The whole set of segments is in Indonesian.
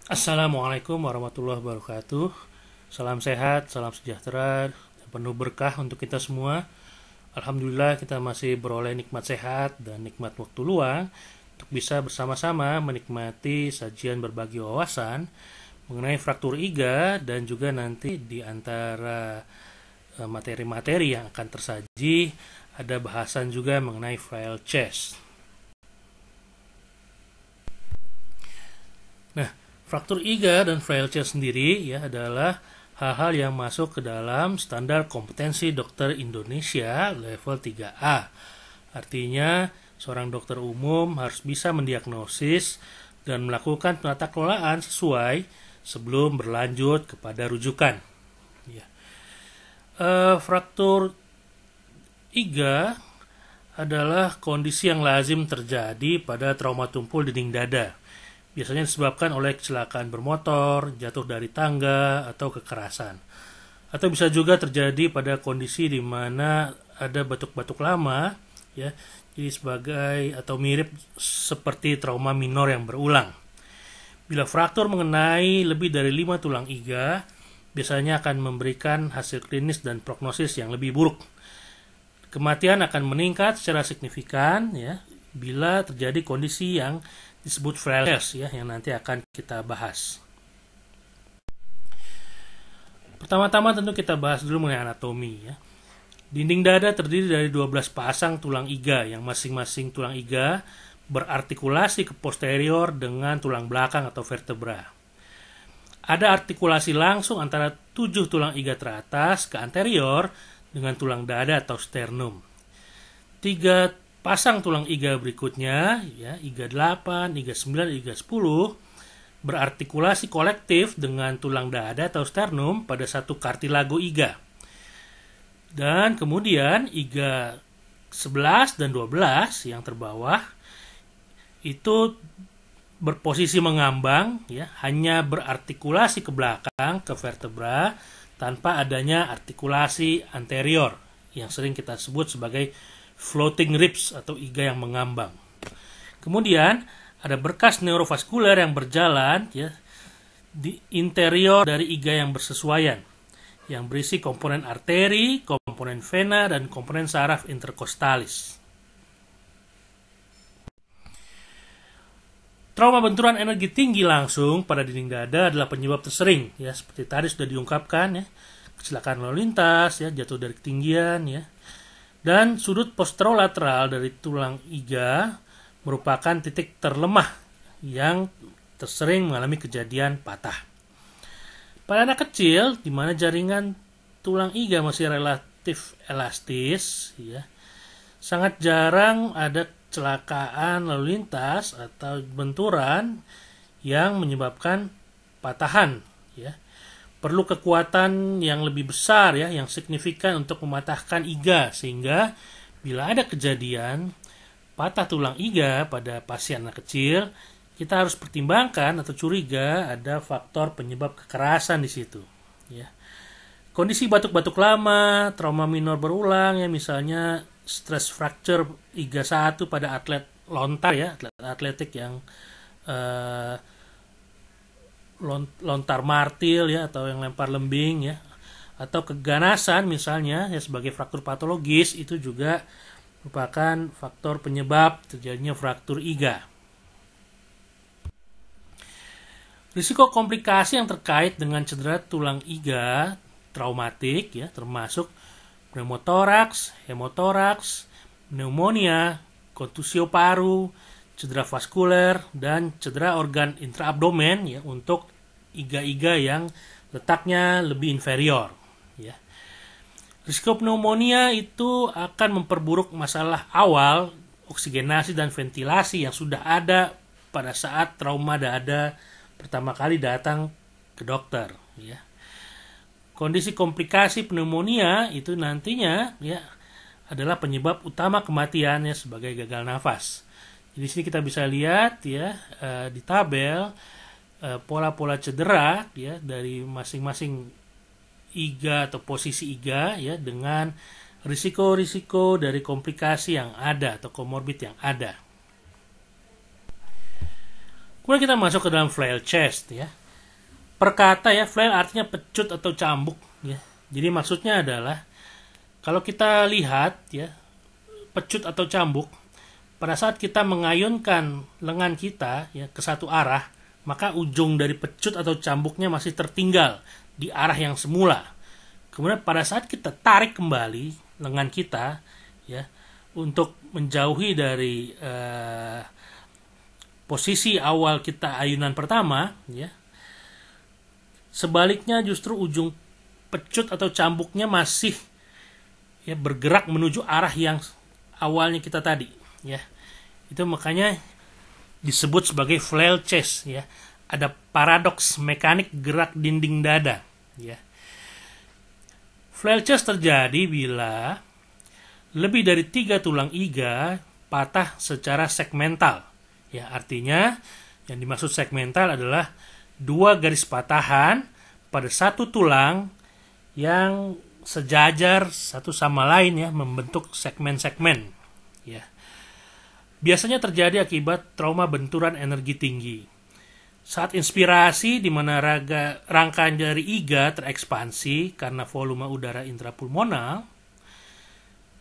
Assalamualaikum warahmatullahi wabarakatuh. Salam sehat, salam sejahtera, dan penuh berkah untuk kita semua. Alhamdulillah kita masih beroleh nikmat sehat dan nikmat waktu luang untuk bisa bersama-sama menikmati sajian berbagi wawasan mengenai fraktur iga dan juga nanti di antara materi-materi yang akan tersaji ada bahasan juga mengenai file chest. Nah, fraktur iga dan frail chest sendiri ya adalah hal-hal yang masuk ke dalam standar kompetensi dokter Indonesia level 3A. Artinya, seorang dokter umum harus bisa mendiagnosis dan melakukan penata kelolaan sesuai sebelum berlanjut kepada rujukan. Ya. Fraktur iga adalah kondisi yang lazim terjadi pada trauma tumpul dinding dada. Biasanya disebabkan oleh kecelakaan bermotor, jatuh dari tangga, atau kekerasan. Atau bisa juga terjadi pada kondisi di mana ada batuk-batuk lama, ya, jadi sebagai atau mirip seperti trauma minor yang berulang. Bila fraktur mengenai lebih dari 5 tulang iga, biasanya akan memberikan hasil klinis dan prognosis yang lebih buruk. Kematian akan meningkat secara signifikan, ya, bila terjadi kondisi yang disebut frail chest ya yang nanti akan kita bahas. Pertama-tama tentu kita bahas dulu mengenai anatomi ya. Dinding dada terdiri dari 12 pasang tulang iga yang masing-masing tulang iga berartikulasi ke posterior dengan tulang belakang atau vertebra. Ada artikulasi langsung antara 7 tulang iga teratas ke anterior dengan tulang dada atau sternum. 3 pasang tulang iga berikutnya, ya, iga 8, iga 9, iga 10, berartikulasi kolektif dengan tulang dada atau sternum pada satu kartilago iga. Dan kemudian iga 11 dan 12 yang terbawah itu berposisi mengambang, ya, hanya berartikulasi ke belakang, ke vertebra, tanpa adanya artikulasi anterior yang sering kita sebut sebagai floating ribs atau iga yang mengambang. Kemudian ada berkas neurovaskuler yang berjalan ya di interior dari iga yang bersesuaian yang berisi komponen arteri, komponen vena dan komponen saraf interkostalis. Trauma benturan energi tinggi langsung pada dinding dada adalah penyebab tersering ya seperti tadi sudah diungkapkan ya, kecelakaan lalu lintas ya, jatuh dari ketinggian ya. Dan sudut posterolateral dari tulang iga merupakan titik terlemah yang tersering mengalami kejadian patah. Pada anak kecil, di mana jaringan tulang iga masih relatif elastis, ya, sangat jarang ada kecelakaan lalu lintas atau benturan yang menyebabkan patahan, ya. Perlu kekuatan yang lebih besar ya, yang signifikan untuk mematahkan iga sehingga bila ada kejadian patah tulang iga pada pasien anak kecil, kita harus pertimbangkan atau curiga ada faktor penyebab kekerasan di situ. Ya. Kondisi batuk-batuk lama, trauma minor berulang ya, misalnya stress fracture iga 1 pada atlet lontar ya, atlet atletik yang lontar martil ya atau yang lempar lembing ya atau keganasan misalnya ya sebagai fraktur patologis itu juga merupakan faktor penyebab terjadinya fraktur iga. Risiko komplikasi yang terkait dengan cedera tulang iga traumatik ya termasuk pneumotoraks, hemotoraks, pneumonia, kontusio paru, cedera vaskuler dan cedera organ intraabdomen ya untuk iga-iga yang letaknya lebih inferior ya. Risiko pneumonia itu akan memperburuk masalah awal oksigenasi dan ventilasi yang sudah ada pada saat trauma dada pertama kali datang ke dokter ya. Kondisi komplikasi pneumonia itu nantinya ya adalah penyebab utama kematiannya sebagai gagal nafas. Di sini kita bisa lihat ya di tabel pola-pola cedera ya dari masing-masing iga atau posisi iga ya dengan risiko-risiko dari komplikasi yang ada atau komorbid yang ada. Kemudian kita masuk ke dalam flail chest ya. Per kata ya, flail artinya pecut atau cambuk ya. Jadi maksudnya adalah kalau kita lihat ya, pecut atau cambuk pada saat kita mengayunkan lengan kita ya ke satu arah, maka ujung dari pecut atau cambuknya masih tertinggal di arah yang semula. Kemudian pada saat kita tarik kembali lengan kita ya untuk menjauhi dari posisi awal kita ayunan pertama ya, sebaliknya justru ujung pecut atau cambuknya masih ya bergerak menuju arah yang awalnya kita tadi ya. Itu makanya disebut sebagai flail chest ya. Ada paradoks mekanik gerak dinding dada ya. Flail chest terjadi bila lebih dari 3 tulang iga patah secara segmental ya. Artinya yang dimaksud segmental adalah 2 garis patahan pada satu tulang yang sejajar satu sama lain ya, membentuk segmen-segmen ya. Biasanya terjadi akibat trauma benturan energi tinggi. Saat inspirasi di mana rangkaian jari iga terekspansi karena volume udara intrapulmonal,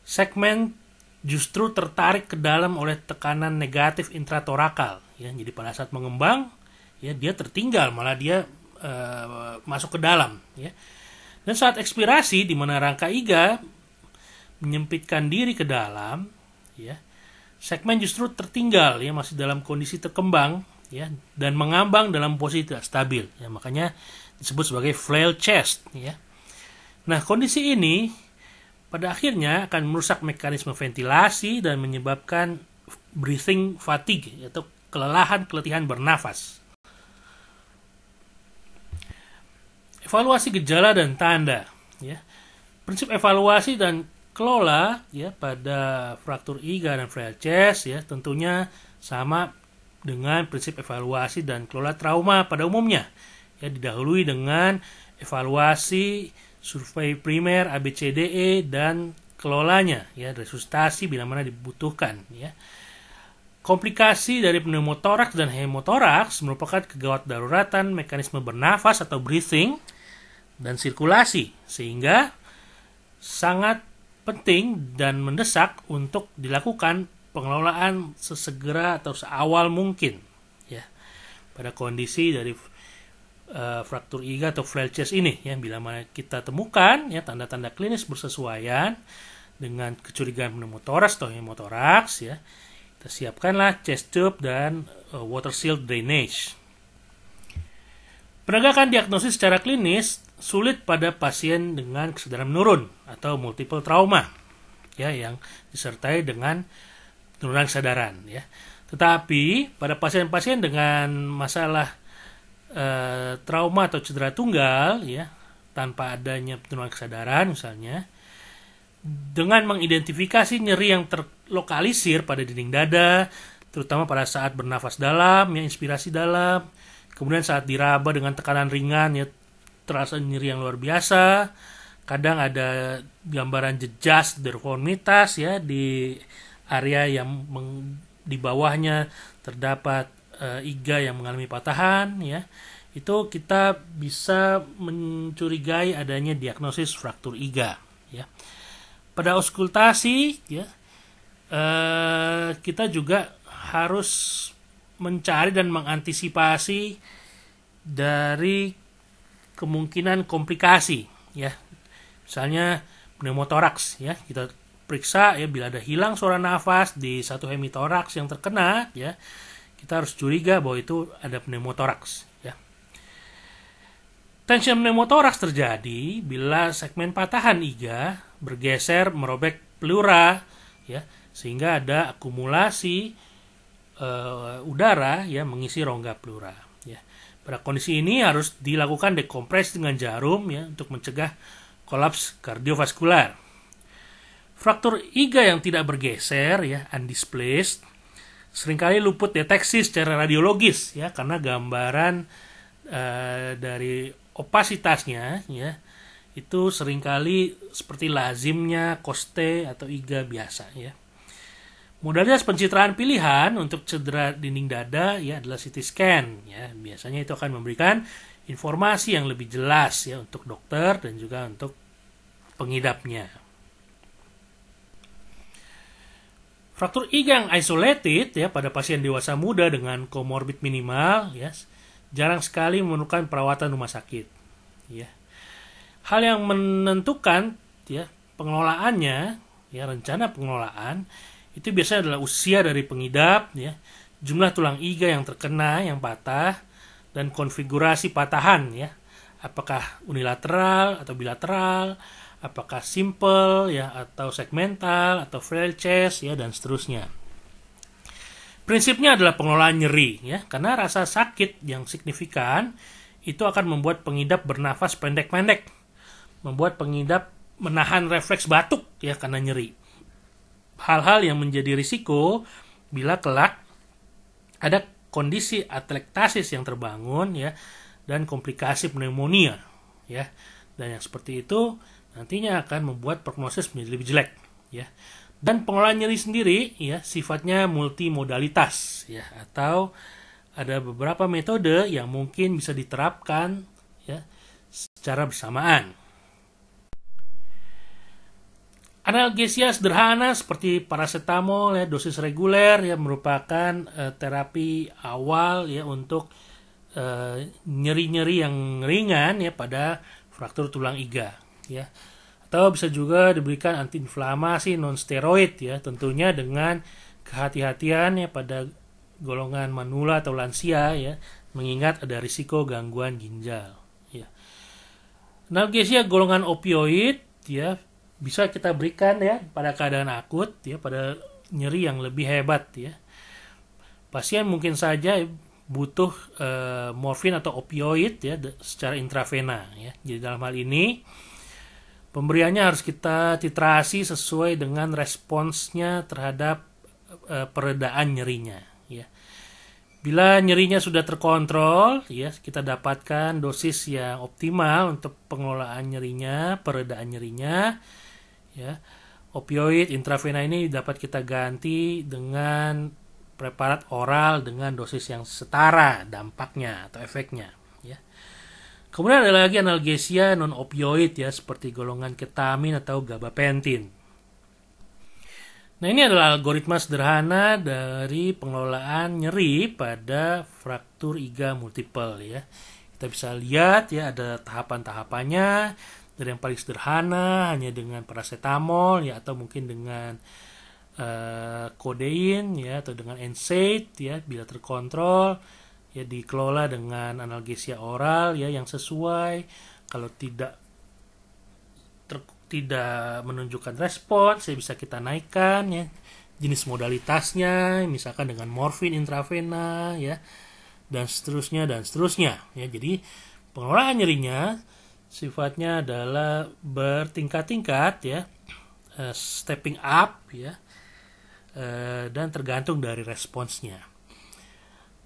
segmen justru tertarik ke dalam oleh tekanan negatif intratorakal ya. Jadi pada saat mengembang ya dia tertinggal, malah dia masuk ke dalam ya. Dan saat ekspirasi di mana rangka iga menyempitkan diri ke dalam ya, segmen justru tertinggal ya, masih dalam kondisi terkembang ya, dan mengambang dalam posisi tidak stabil ya, makanya disebut sebagai flail chest ya. Nah, kondisi ini pada akhirnya akan merusak mekanisme ventilasi dan menyebabkan breathing fatigue atau keletihan bernafas. Evaluasi gejala dan tanda ya. Prinsip evaluasi dan kelola ya pada fraktur iga dan flail chest ya tentunya sama dengan prinsip evaluasi dan kelola trauma pada umumnya ya, didahului dengan evaluasi survei primer ABCDE dan kelolanya ya, resusitasi bila mana dibutuhkan ya. Komplikasi dari pneumotoraks dan hemotoraks merupakan kegawat daruratan mekanisme bernafas atau breathing dan sirkulasi, sehingga sangat penting dan mendesak untuk dilakukan pengelolaan sesegera atau seawal mungkin ya pada kondisi dari fraktur iga atau flail chest ini ya. Bila mana kita temukan ya tanda-tanda klinis bersesuaian dengan kecurigaan pneumotoraks atau hemotoraks ya, kita siapkanlah chest tube dan water seal drainage. Penegakan diagnosis secara klinis sulit pada pasien dengan kesadaran menurun atau multiple trauma ya, yang disertai dengan penurunan kesadaran ya. Tetapi pada pasien-pasien dengan masalah trauma atau cedera tunggal ya, tanpa adanya penurunan kesadaran misalnya, dengan mengidentifikasi nyeri yang terlokalisir pada dinding dada, terutama pada saat bernafas dalam ya, inspirasi dalam, kemudian saat diraba dengan tekanan ringan ya, terasa nyeri yang luar biasa. Kadang ada gambaran jejas deformitas ya di area yang di bawahnya terdapat iga yang mengalami patahan ya. Itu kita bisa mencurigai adanya diagnosis fraktur iga ya. Pada auskultasi ya, kita juga harus mencari dan mengantisipasi dari kemungkinan komplikasi ya, misalnya pneumotoraks ya, kita periksa ya, bila ada hilang suara nafas di satu hemitoraks yang terkena ya, kita harus curiga bahwa itu ada pneumotoraks ya. Tension pneumotoraks terjadi bila segmen patahan iga bergeser merobek pleura ya, sehingga ada akumulasi udara ya mengisi rongga pleura ya. Pada kondisi ini harus dilakukan dekompresi dengan jarum ya untuk mencegah kolaps kardiovaskular. Fraktur iga yang tidak bergeser ya, undisplaced, seringkali luput deteksi secara radiologis ya, karena gambaran dari opasitasnya ya itu seringkali seperti lazimnya koste atau iga biasa ya. Modalitas pencitraan pilihan untuk cedera dinding dada ya adalah CT scan ya. Biasanya itu akan memberikan informasi yang lebih jelas ya untuk dokter dan juga untuk pengidapnya. Fraktur iga yang isolated ya pada pasien dewasa muda dengan komorbid minimal ya jarang sekali memerlukan perawatan rumah sakit ya. Hal yang menentukan ya pengelolaannya ya rencana pengelolaan itu biasanya adalah usia dari pengidap ya, jumlah tulang iga yang terkena yang patah dan konfigurasi patahan ya. Apakah unilateral atau bilateral, apakah simple ya atau segmental atau frail chest ya dan seterusnya. Prinsipnya adalah pengelolaan nyeri ya, karena rasa sakit yang signifikan itu akan membuat pengidap bernafas pendek-pendek, membuat pengidap menahan refleks batuk ya karena nyeri. Hal-hal yang menjadi risiko bila kelak ada kondisi atelektasis yang terbangun ya dan komplikasi pneumonia ya. Dan yang seperti itu nantinya akan membuat prognosis menjadi lebih jelek ya. Dan pengelolaan nyeri sendiri ya sifatnya multimodalitas ya atau ada beberapa metode yang mungkin bisa diterapkan ya secara bersamaan. Analgesia sederhana seperti paracetamol ya dosis reguler ya merupakan terapi awal ya untuk nyeri-nyeri yang ringan ya pada fraktur tulang iga ya. Atau bisa juga diberikan antiinflamasi non steroid ya tentunya dengan kehati-hatian ya pada golongan manula atau lansia ya mengingat ada risiko gangguan ginjal ya. Analgesia golongan opioid ya bisa kita berikan ya pada keadaan akut ya pada nyeri yang lebih hebat ya. Pasien mungkin saja butuh morfin atau opioid ya secara intravena ya. Jadi dalam hal ini pemberiannya harus kita titrasi sesuai dengan responsnya terhadap peredaan nyerinya ya. Bila nyerinya sudah terkontrol ya kita dapatkan dosis yang optimal untuk pengelolaan nyerinya, peredaan nyerinya ya. Opioid intravena ini dapat kita ganti dengan preparat oral dengan dosis yang setara dampaknya atau efeknya ya. Kemudian ada lagi analgesia non opioid ya seperti golongan ketamin atau gabapentin. Nah, ini adalah algoritma sederhana dari pengelolaan nyeri pada fraktur iga multiple ya. Kita bisa lihat ya ada tahapan-tahapannya. Dari yang paling sederhana hanya dengan paracetamol ya atau mungkin dengan kodein ya atau dengan NSAID ya bila terkontrol ya dikelola dengan analgesia oral ya yang sesuai. Kalau tidak menunjukkan respons ya bisa kita naikkan ya jenis modalitasnya misalkan dengan morfin intravena ya dan seterusnya ya. Jadi pengelolaan nyerinya sifatnya adalah bertingkat-tingkat ya, stepping up ya, dan tergantung dari responsnya.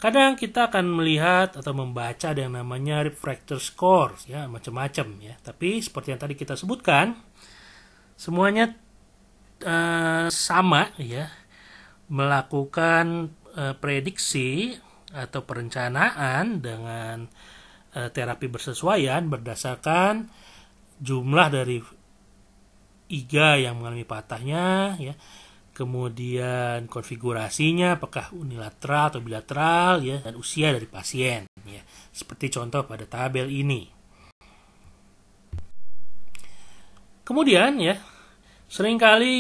Kadang kita akan melihat atau membaca ada yang namanya refractor score ya, macam-macam ya. Tapi seperti yang tadi kita sebutkan, semuanya sama ya, melakukan prediksi atau perencanaan dengan terapi bersesuaian berdasarkan jumlah dari iga yang mengalami patahnya ya, kemudian konfigurasinya apakah unilateral atau bilateral ya, dan usia dari pasien ya, seperti contoh pada tabel ini. Kemudian ya seringkali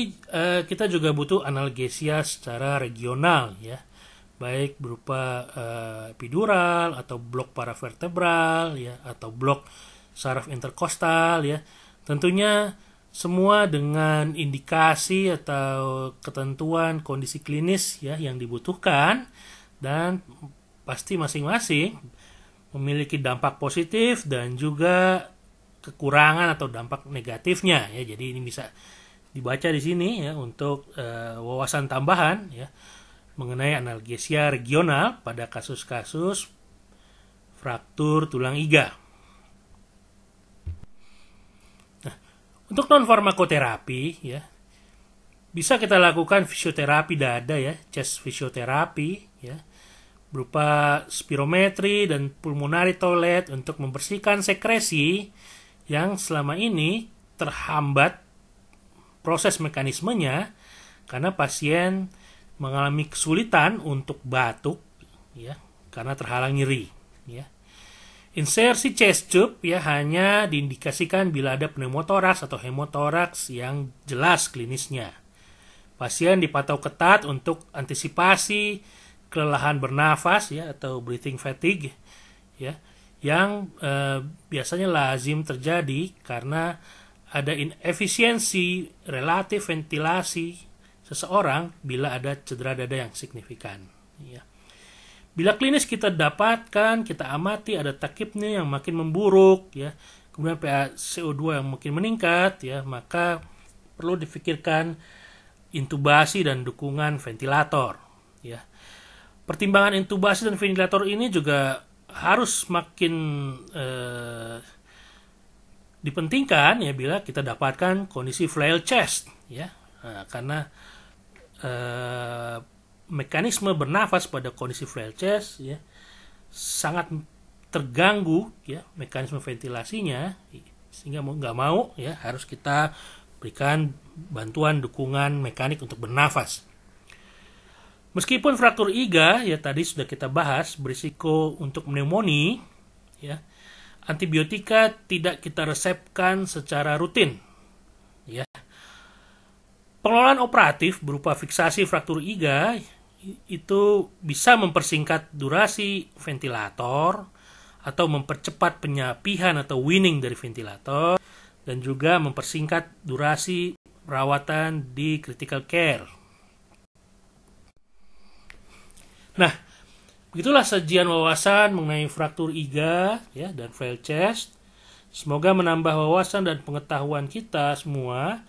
kita juga butuh analgesia secara regional ya, baik berupa epidural atau blok paravertebral ya atau blok saraf interkostal ya. Tentunya semua dengan indikasi atau ketentuan kondisi klinis ya yang dibutuhkan dan pasti masing-masing memiliki dampak positif dan juga kekurangan atau dampak negatifnya ya. Jadi ini bisa dibaca di sini ya untuk wawasan tambahan ya mengenai analgesia regional pada kasus-kasus fraktur tulang iga. Nah, untuk non farmakoterapi ya Bisa kita lakukan fisioterapi dada ya, chest fisioterapi ya, berupa spirometri dan pulmonary toilet untuk membersihkan sekresi yang selama ini terhambat proses mekanismenya karena pasien mengalami kesulitan untuk batuk ya, karena terhalang nyeri ya. Insersi chest tube ya hanya diindikasikan bila ada pneumotoraks atau hemotoraks yang jelas klinisnya. Pasien dipantau ketat untuk antisipasi kelelahan bernafas ya atau breathing fatigue ya, yang biasanya lazim terjadi karena ada inefisiensi relatif ventilasi seseorang bila ada cedera dada yang signifikan ya. Bila klinis kita dapatkan, kita amati ada takipnya yang makin memburuk ya, kemudian PaCO2 yang makin meningkat ya, maka perlu difikirkan intubasi dan dukungan ventilator ya. Pertimbangan intubasi dan ventilator ini juga harus makin dipentingkan ya bila kita dapatkan kondisi flail chest ya. Karena mekanisme bernafas pada kondisi flail chest ya sangat terganggu ya mekanisme ventilasinya, sehingga mau nggak mau ya harus kita berikan bantuan dukungan mekanik untuk bernafas. Meskipun fraktur iga ya tadi sudah kita bahas berisiko untuk pneumonia ya, antibiotika tidak kita resepkan secara rutin ya. Pengelolaan operatif berupa fiksasi fraktur iga itu bisa mempersingkat durasi ventilator atau mempercepat penyapihan atau weaning dari ventilator, dan juga mempersingkat durasi perawatan di critical care. Nah, begitulah sajian wawasan mengenai fraktur iga ya, dan flail chest. Semoga menambah wawasan dan pengetahuan kita semua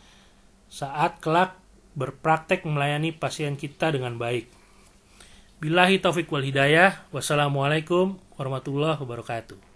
saat kelak berpraktek melayani pasien kita dengan baik. Billahi taufiq wal hidayah. Wassalamualaikum warahmatullahi wabarakatuh.